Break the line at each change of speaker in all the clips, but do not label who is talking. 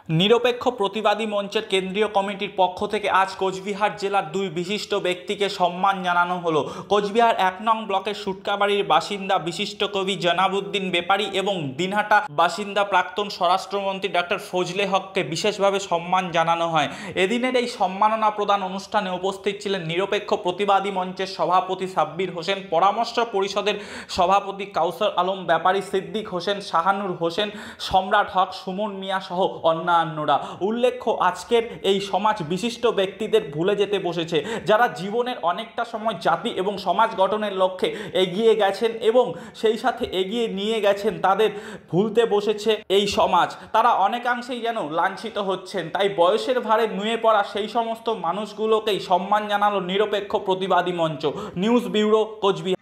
নিরপেক্ষ প্রতিবাদী মঞ্চের কেন্দ্রীয় কমিটির পক্ষ থেকে আজ কোচবিহার জেলার দুই বিশিষ্ট ব্যক্তিকে সম্মান জানানো হলো। কোচবিহার ১ নং ব্লকের সুটকাবাড়ির বাসিন্দা বিশিষ্ট কবি জনাবুদ্দিন বেপারী এবং দিনহাটা বাসিন্দা প্রাক্তন স্বরাষ্ট্রমন্ত্রী ডক্টর ফজলে হককে বিশেষভাবে সম্মান জানানো হয়। এদিনের এই সম্মাননা প্রদান অনুষ্ঠানে উপস্থিত ছিলেন নিরপেক্ষ প্রতিবাদী মঞ্চের সভাপতি সাব্বির হোসেন, পরামর্শ পরিষদের সভাপতি কাউসার আলম বেপারী, সিদ্দিক হোসেন, শাহানুর হোসেন, সম্রাট হক, সুমন মিয়া সহ অন্যান্যরা। উল্লেখ্য, আজকের এই সমাজ বিশিষ্ট ব্যক্তিদের ভুলে যেতে বসেছে, যারা জীবনের অনেকটা সময় জাতি এবং সমাজ গঠনের লক্ষ্যে এগিয়ে গেছেন এবং সেই সাথে এগিয়ে নিয়ে গেছেন। তাদের ভুলতে বসেছে এই সমাজ। তারা অনেকাংশেই যেন লাঞ্ছিত হচ্ছেন। তাই বয়সের ভারে নুয়ে পড়া সেই সমস্ত মানুষগুলোকেই সম্মান জানালো নিরপেক্ষ প্রতিবাদী মঞ্চ। News bureau, Coochbehar.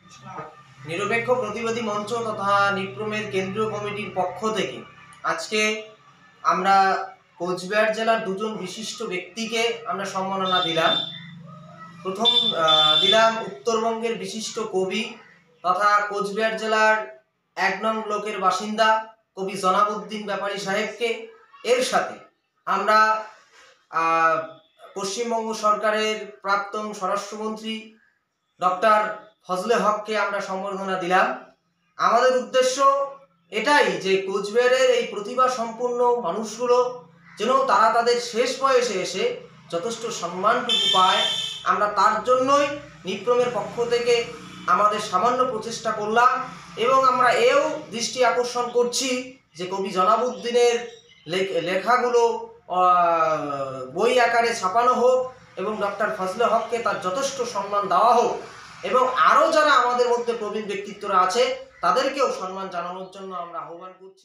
নিরপেক্ষ প্রতিবাদী মঞ্চ তথা নিপ্রমের কেন্দ্রীয় কমিটির পক্ষ থেকে আজকে আমরা কোচবিহার জেলার দুজন বিশিষ্ট ব্যক্তিকে আমরা সম্মাননা দিলাম। প্রথম দিলাম উত্তরবঙ্গের বিশিষ্ট কবি তথা কোচবিহার জেলার ১ নং ব্লকের বাসিন্দা কবি জনাবুদ্দিন বেপারী সাহেবকে। এর সাথে আমরা পশ্চিমবঙ্গ সরকারের প্রাক্তন স্বরাষ্ট্রমন্ত্রী ডক্টর ফজলে হককে আমরা সম্বর্ধনা দিলাম। আমাদের উদ্দেশ্য এটাই যে কোচবিহারের এই প্রতিভা সম্পন্ন মানুষগুলো যেন তারা তাদের শেষ বয়সে এসে যথেষ্ট সম্মানটুকু পায়। আমরা তার জন্যই নিপ্রমের পক্ষ থেকে আমাদের সামান্য প্রচেষ্টা করলাম এবং আমরা এও দৃষ্টি আকর্ষণ করছি যে কবি জনাবুদ্দিনের লেখাগুলো বই আকারে ছাপানো হোক এবং ডক্টর ফজলে হককে তার যথেষ্ট সম্মান দেওয়া হোক এবং আরও যারা আমাদের মধ্যে প্রবীণ ব্যক্তিত্বরা আছে তাদেরকেও সম্মান জানানোর জন্য আমরা আহ্বান করছি।